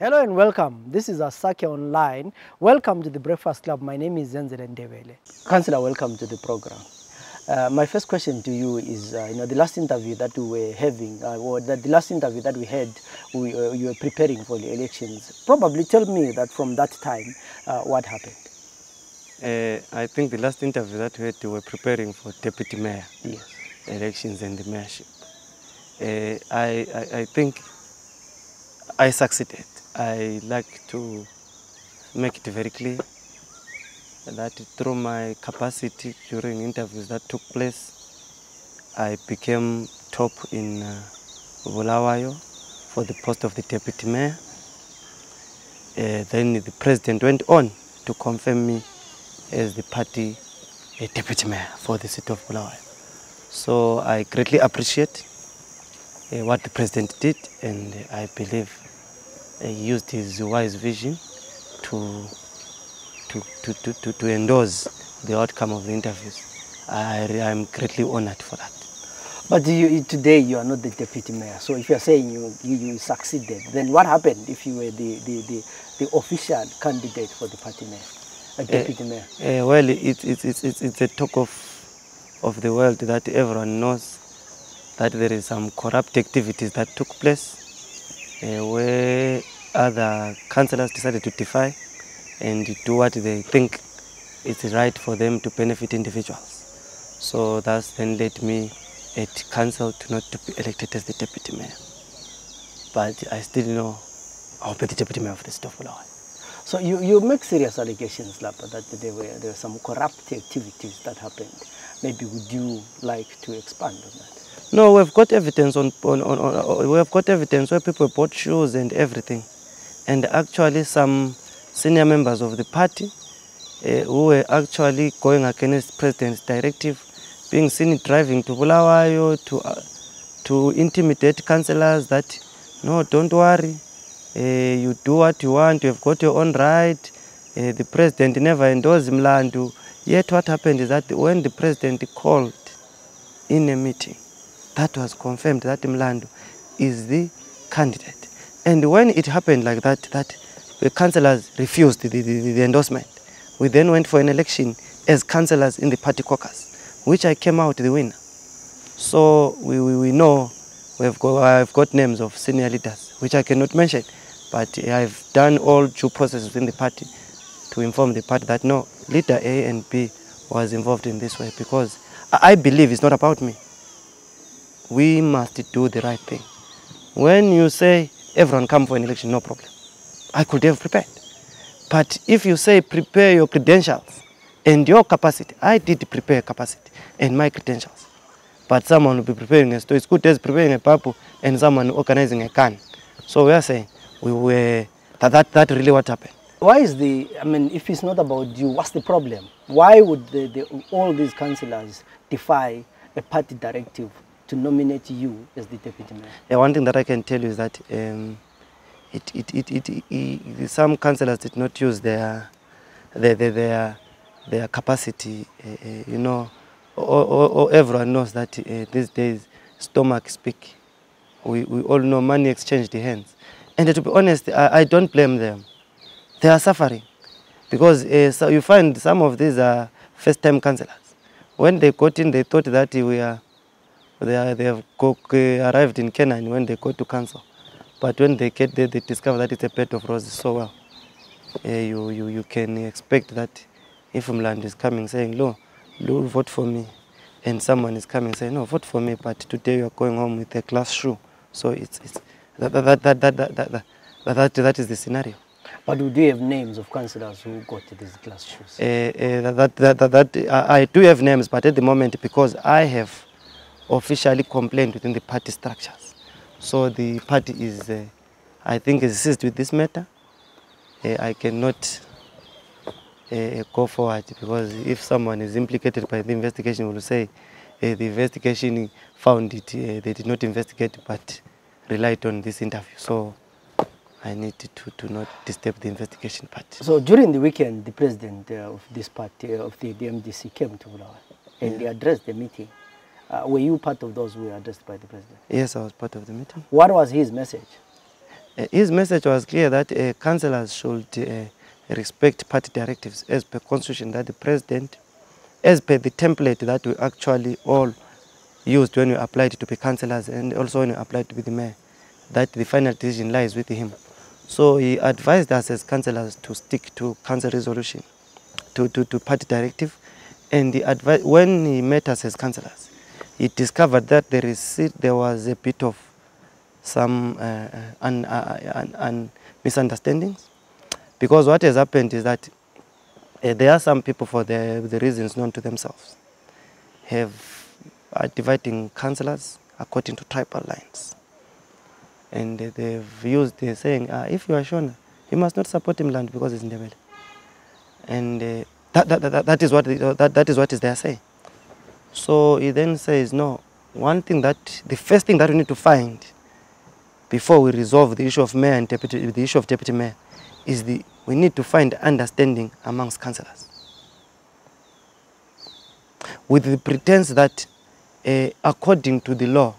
Hello and welcome. This is Asake Online. Welcome to the Breakfast Club. My name is Zenzele Ndebele. Councillor, welcome to the program. My first question to you is, the last interview that we were having, or the last interview that we had, you were preparing for the elections. Probably tell me that from that time, what happened? I think the last interview that we had, we were preparing for deputy mayor elections and the mayorship. I think I succeeded. I like to make it very clear that through my capacity during interviews that took place, I became top in Bulawayo for the post of the deputy mayor. Then the president went on to confirm me as the party deputy mayor for the city of Bulawayo. So I greatly appreciate what the president did, and I believe he used his wise vision to endorse the outcome of the interviews. I am greatly honored for that. But today you are not the deputy mayor. So if you are saying you succeeded, then what happened if you were the official candidate for the party mayor, a deputy mayor? Well, it's a talk of the world that everyone knows that there is some corrupt activities that took place where other councillors decided to defy and do what they think is right for them to benefit individuals. So that's then led me at council not to be elected as the deputy mayor. But I still know I'll be the deputy mayor of the city of Bulawayo. So you make serious allegations, Lapa, that there were some corrupt activities that happened. Maybe would you like to expand on that? No, we've got evidence we have got evidence where people bought shoes and everything. And actually some senior members of the party who were actually going against President's directive, being seen driving to Bulawayo to intimidate councillors that, no, don't worry, you do what you want, you have got your own right, the President never endorsed Mlandu. Yet what happened is that when the President called in a meeting, that was confirmed that Mlandu is the candidate. And when it happened like that the councillors refused the endorsement, we then went for an election as councillors in the party caucus, which I came out the winner. So we know I've got names of senior leaders, which I cannot mention, but I've done all due processes in the party to inform the party that no, leader A and B was involved in this way, because I believe it's not about me. We must do the right thing. When you say everyone come for an election, no problem, I could have prepared. But if you say prepare your credentials and your capacity, I did prepare capacity and my credentials. But someone will be preparing a store. It's good as preparing a papu and someone organizing a can. So we are saying that really what happened. Why is if it's not about you, what's the problem? Why would all these councillors defy a party directive to nominate you as the deputy mayor? Yeah, one thing that I can tell you is that some councillors did not use their capacity. Everyone knows that these days stomach speak. We all know money exchanged hands. And to be honest, I don't blame them. They are suffering because so you find some of these are first-time councillors. When they got in, they thought that they have arrived in Canaan when they go to council. But when they get there, they discover that it's a bed of roses. So well, you can expect that if Mlandu is coming saying, no, vote for me, and someone is coming saying, no, vote for me, but today you are going home with a glass shoe. So that is the scenario. But do you have names of councillors who got these glass shoes? I do have names, but at the moment, because I have officially complained within the party structures, so the party is, I think, is seized with this matter. I cannot go forward, because if someone is implicated by the investigation, will say the investigation found it, they did not investigate, but relied on this interview. So I need to not disturb the investigation part. So during the weekend, the president of this party, of the MDC, came to Bulawayo and they addressed the meeting. Were you part of those who were addressed by the president? Yes, I was part of the meeting. What was his message? His message was clear that councillors should respect party directives as per constitution, that the president, as per the template that we actually all used when we applied to be councillors and also when we applied to be the mayor, that the final decision lies with him. So he advised us as councillors to stick to council resolution, to party directive, and when he met us as councillors, he discovered that there was a bit of some misunderstandings, because what has happened is that there are some people, for the reasons known to themselves, are dividing councillors according to tribal lines. And they've used the saying, if you are Shona, you must not support Mlandu because it's Ndebele. And that is what is their say. So he then says, no, the first thing that we need to find before we resolve the issue of mayor and the issue of deputy mayor is we need to find understanding amongst councillors, with the pretense that according to the law,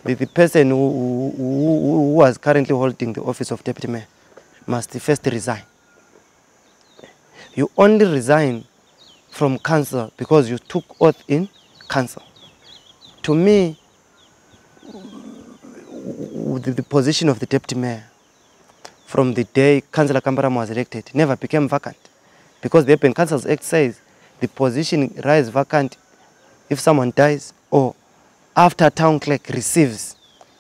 the person who was currently holding the office of deputy mayor must first resign. You only resign from council because you took oath in council. To me, the position of the deputy mayor from the day Councillor Kambaram was elected never became vacant, because the Open Councils Act says the position lies vacant if someone dies or after town clerk receives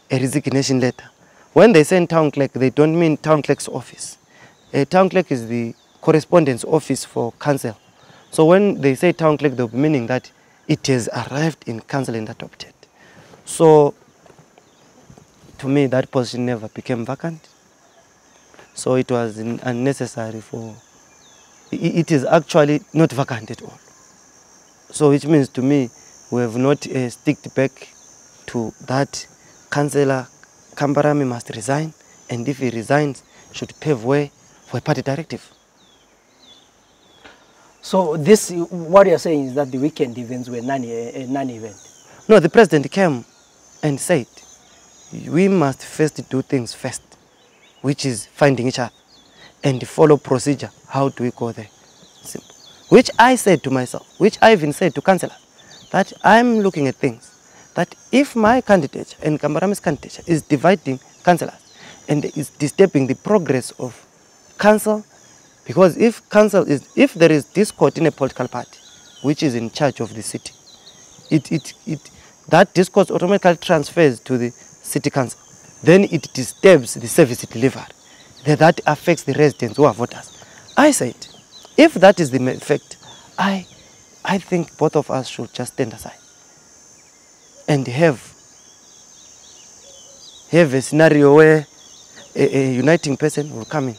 a resignation letter. When they send town clerk, they don't mean town clerk's office. A town clerk is the correspondence office for council. So when they say town clerk, they'll be meaning that it has arrived in council and adopted. So to me, that position never became vacant. So it was unnecessary for, it is actually not vacant at all. So which means to me, we have not sticked back to that. Councillor Kambarami must resign, and if he resigns, should pave way for a party directive. So this, what you're saying is that the weekend events were non-event? No, the president came and said, we must first do things first, which is finding each other, and follow procedure. How do we go there? Simple. Which I said to myself, which I even said to councillors, that I'm looking at things, that if my candidature and Kambarami's candidature is dividing councillors and is disturbing the progress of council, because if there is discord in a political party which is in charge of the city, that discord automatically transfers to the city council. Then it disturbs the service it delivered. That affects the residents who are voters. I said, if that is the effect, I think both of us should just stand aside and have a scenario where a uniting person will come in.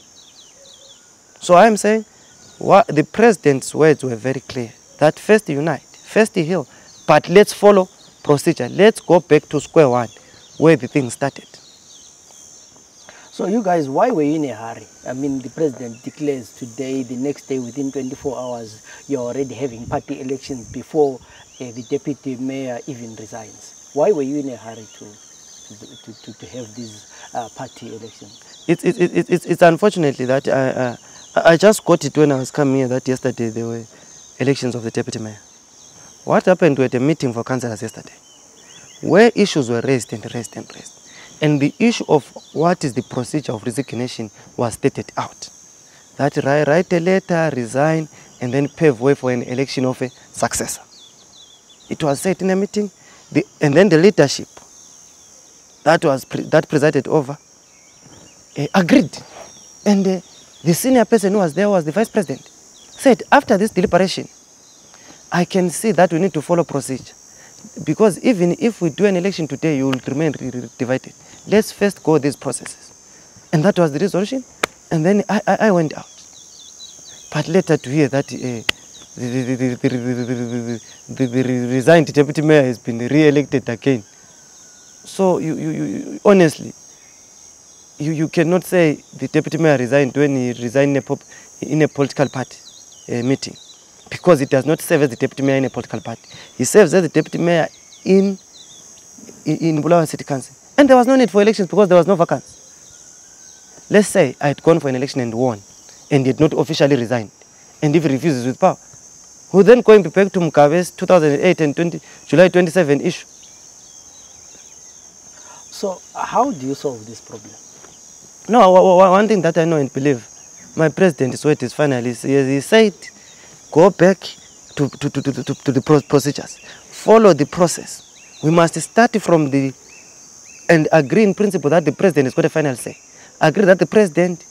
So I'm saying, the president's words were very clear, that first unite, first heal, but let's follow procedure. Let's go back to square one, where the thing started. So you guys, why were you in a hurry? I mean, the president declares today, the next day, within 24 hours, you're already having party elections before the deputy mayor even resigns. Why were you in a hurry to have these party elections? It's unfortunately that I just got it when I was coming here, that yesterday there were elections of the deputy mayor. What happened? We had a meeting for councillors yesterday, where issues were raised and raised and raised. And the issue of what is the procedure of resignation was stated out. That write a letter, resign, and then pave way for an election of a successor. It was said in a meeting, and then the leadership that presided over agreed. And the senior person who was there was the vice president. Said, after this deliberation, I can see that we need to follow procedure. Because even if we do an election today, you will remain divided. Let's first go these processes. And that was the resolution. And then I went out. But later to hear that the resigned deputy mayor has been re-elected again. So you honestly, you cannot say the deputy mayor resigned when he resigned in a political party meeting, because it does not serve as the deputy mayor in a political party. He serves as the deputy mayor in Bulawayo City Council. And there was no need for elections because there was no vacancy. let's say I had gone for an election and won, and he had not officially resigned, and if he refuses with power, who then going back to Mugabe's 2008 and July 27 issue? So how do you solve this problem? No, one thing that I know and believe, my president is what is final. He said, go back to the procedures, follow the process. We must start from and agree in principle that the president has got a final say. Agree that the president,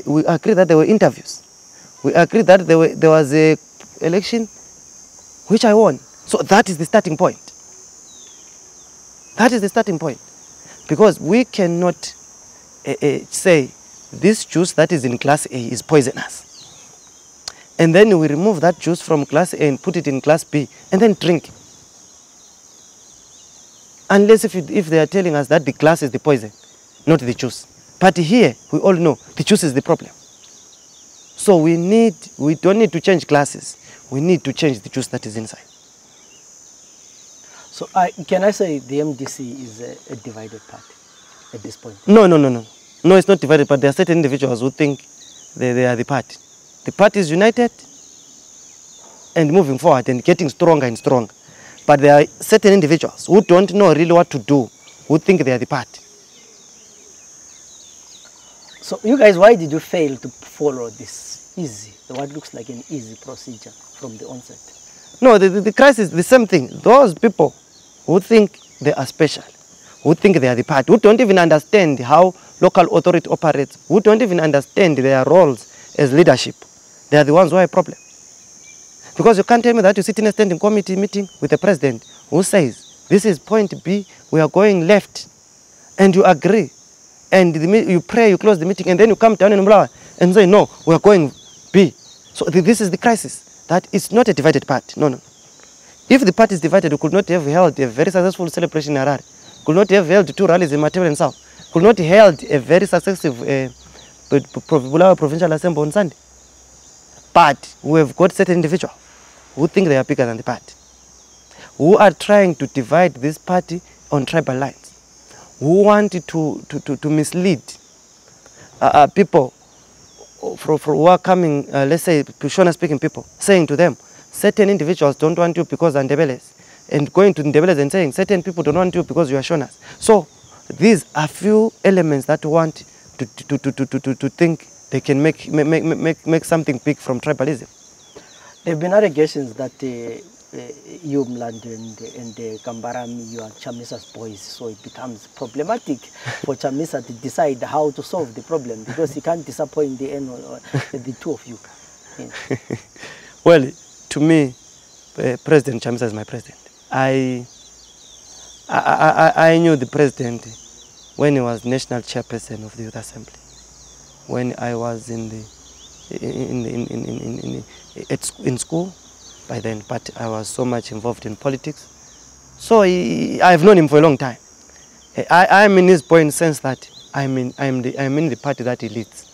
we agree that there were interviews. We agree that there was a election which I won. So that is the starting point. That is the starting point. Because we cannot say this juice that is in class A is poisonous. And then we remove that juice from class A and put it in class B and then drink. Unless if they are telling us that the glass is the poison, not the juice. But here, we all know the juice is the problem. So we don't need to change glasses. We need to change the juice that is inside. So can I say the MDC is a divided party at this point? No. No, it's not divided, but there are certain individuals who think they are the party. The party is united and moving forward and getting stronger and stronger. But there are certain individuals who don't know really what to do, who think they are the party. So you guys, why did you fail to follow this easy, what looks like an easy procedure from the onset? No, the crisis is the same thing. Those people who think they are special, who think they are the party, who don't even understand how local authority operates, who don't even understand their roles as leadership, they are the ones who are a problem. Because you can't tell me that you sit in a standing committee meeting with the president who says, this is point B, we are going left, and you agree, and you pray, you close the meeting, and then you come down in Bulawayo and say, no, we are going B. So this is the crisis, that it's not a divided party, no. If the party is divided, we could not have held a very successful celebration in Harare, could not have held 2 rallies in Matebele and South, could not have held a very successful Bulawayo Provincial Assembly on Sunday. But we have got certain individuals who think they are bigger than the party, who are trying to divide this party on tribal lines, who want to mislead people who are coming, let's say, Shona-speaking people, saying to them, certain individuals don't want you because they are Ndebeles, and going to Ndebele and saying, certain people don't want you because you are Shonas. So these are few elements that want to think they can make something big from tribalism. There have been allegations that you, Mlandu, and Kambarami, you are Chamisa's boys, so it becomes problematic for Chamisa to decide how to solve the problem, because he can't disappoint the two of you. Yeah. Well, to me, President Chamisa is my president. I knew the president when he was national chairperson of the Youth Assembly, when I was in school by then, but I was so much involved in politics. So I've known him for a long time. I'm in his point sense that I'm in the party that he leads,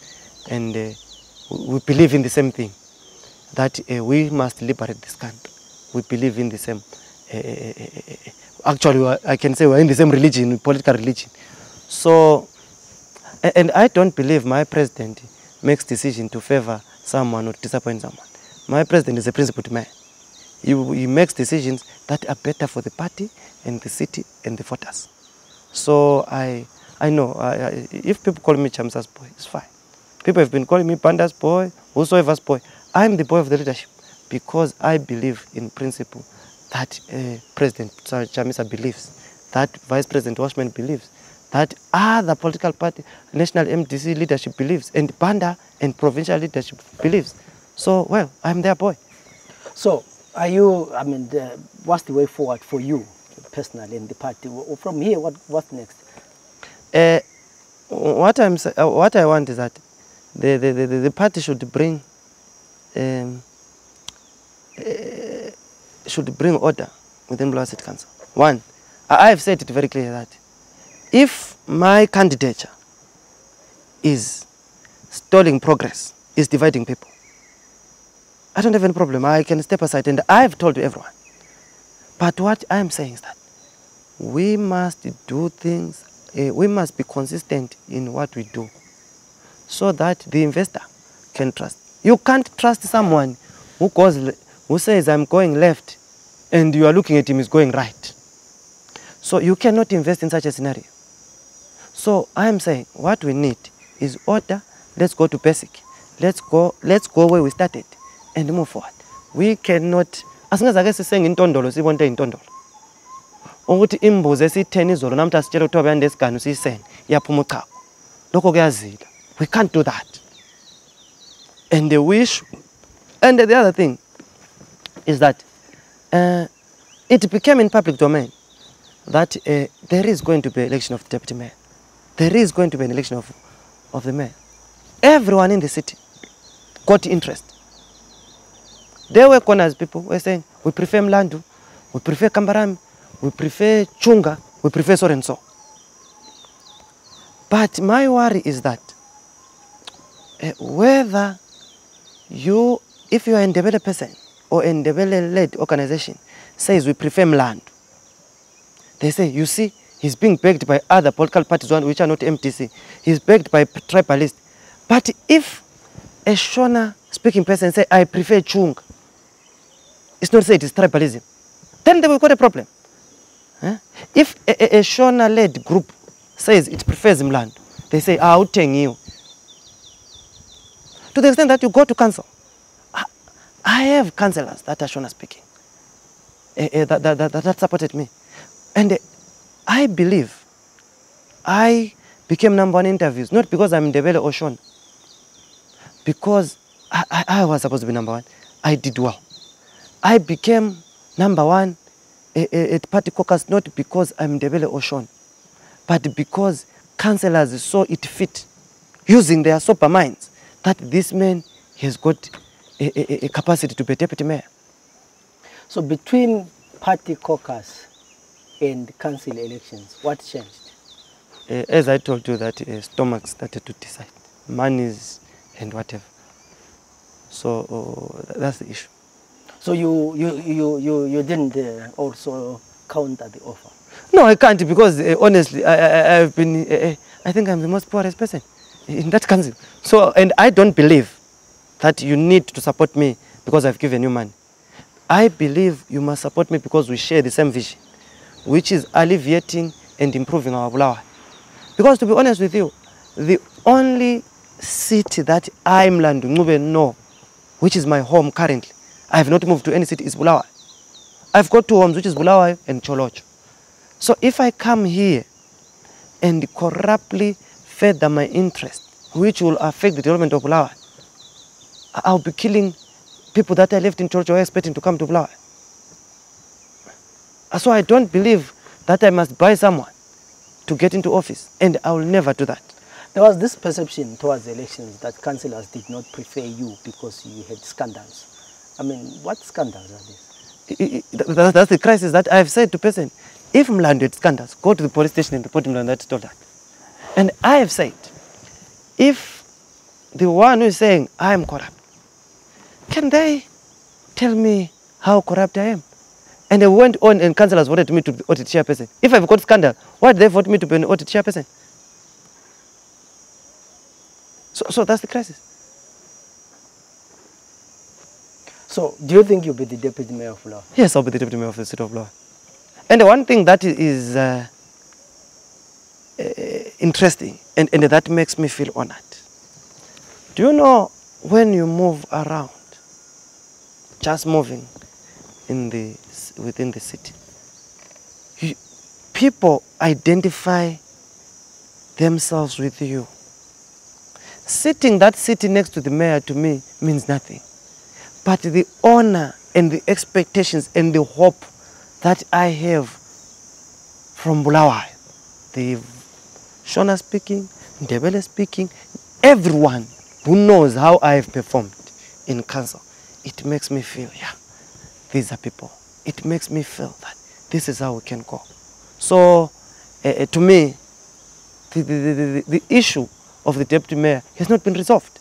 and we believe in the same thing, that we must liberate this country. We believe in the same. Actually, I can say we're in the same religion, political religion. So, and I don't believe my president makes decision to favor someone or disappoint someone. My president is a principled man. He makes decisions that are better for the party and the city and the voters. So I know, if people call me Chamisa's boy, it's fine. People have been calling me Panda's boy, whosoever's boy. I'm the boy of the leadership because I believe in principle that President Chamisa believes, that Vice President Washman believes, that other political party, national MDC leadership believes, and Panda and provincial leadership believes. So, well, I'm their boy. So, are you, what's the way forward for you personally in the party? From here, what's next? What I want is that the party should bring order within Bulawayo City Council. One, I have said it very clearly that if my candidature is stalling progress, is dividing people, I don't have any problem. I can step aside, and I've told everyone. But what I'm saying is that we must do things, we must be consistent in what we do. so that the investor can trust. You can't trust someone who says, I'm going left, and you are looking at him, he's going right. So you cannot invest in such a scenario. So I am saying what we need is order. Let's go to basic. Let's go where we started and move forward. We cannot, as long as I guess saying in Tondolo, see one day in Tondolo. Ukuthi imbuzi esitheni izolo namtha sitshela ukuthi wabeyanda esiganu siyisene yaphuma uchago. Lokho kuyazila. We can't do that. And the wish, and the other thing is that it became in public domain that there is going to be an election of deputy mayor. There is going to be an election of the mayor. Everyone in the city got interest. There were corners people were saying, we prefer Mlandu, we prefer Kambarami, we prefer Chunga, we prefer so and so. But my worry is that whether if you are a Ndebele person or a Ndebele-led organization says we prefer Mlandu, they say, you see, he's being backed by other political parties which are not MTC. He's backed by tribalists. But if a Shona-speaking person say, I prefer Chunga, it's not say it is tribalism, then they will got a problem. If a Shona-led group says it prefers Mlandu, they say, I'll tell you. To the extent that you go to council. I have councillors that are Shona speaking, that supported me. And I believe I became #1 interviews, not because I'm Ndebele or Shona, because I was supposed to be #1. I did well. I became #1 at party caucus, not because I'm Ndebele or Shona, but because councillors saw it fit, using their sober minds, that this man has got a capacity to be deputy mayor. So between party caucus and council elections, what changed? As I told you, that stomach started to decide, monies and whatever. So that's the issue. So you didn't also counter the offer? No, I can't, because honestly, I've been, I think I'm the most poorest person in that council. So, and I don't believe that you need to support me because I've given you money. I believe you must support me because we share the same vision, which is alleviating and improving our Bulawayo. Because to be honest with you, the only city that I, Mlandu Ncube, know, which is my home currently, I have not moved to any city, is Bulawayo. I've got 2 homes, which is Bulawayo and Cholocho. So if I come here and corruptly further my interest, which will affect the development of Bulawayo, I'll be killing people that I left in Cholocho expecting to come to Bulawayo. So I don't believe that I must buy someone to get into office, and I will never do that. There was this perception towards the elections that councillors did not prefer you because you had scandals. I mean, what scandals are these? That's the crisis that I've said to person. If Mlandu had scandals, go to the police station and report Mlandu that told that. And I have said, if the one who is saying I am corrupt, can they tell me how corrupt I am? And they went on and councillors voted me to be audit chairperson. If I've got scandal, why did they vote me to be an audit chairperson? So that's the crisis. So do you think you'll be the deputy mayor of Bulawayo? Yes, I'll be the deputy mayor of the City of Bulawayo. And the one thing that is interesting and that makes me feel honored. Do you know when you move around, just moving within the city, people identify themselves with you. That city next to the mayor to me means nothing. But the honor and the expectations and the hope that I have from Bulawayo, the Shona speaking, Ndebele speaking, everyone who knows how I have performed in council, it makes me feel, yeah, these are people. It makes me feel that this is how we can go. So, to me, the issue of the deputy mayor has not been resolved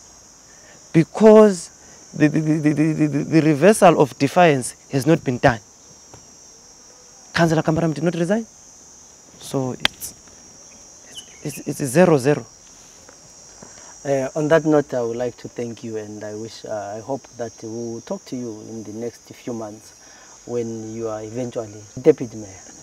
because the reversal of defiance has not been done. Councillor Kambarami did not resign, so it's 0-0. On that note, I would like to thank you, and I hope that we will talk to you in the next few months when you are eventually deputy mayor.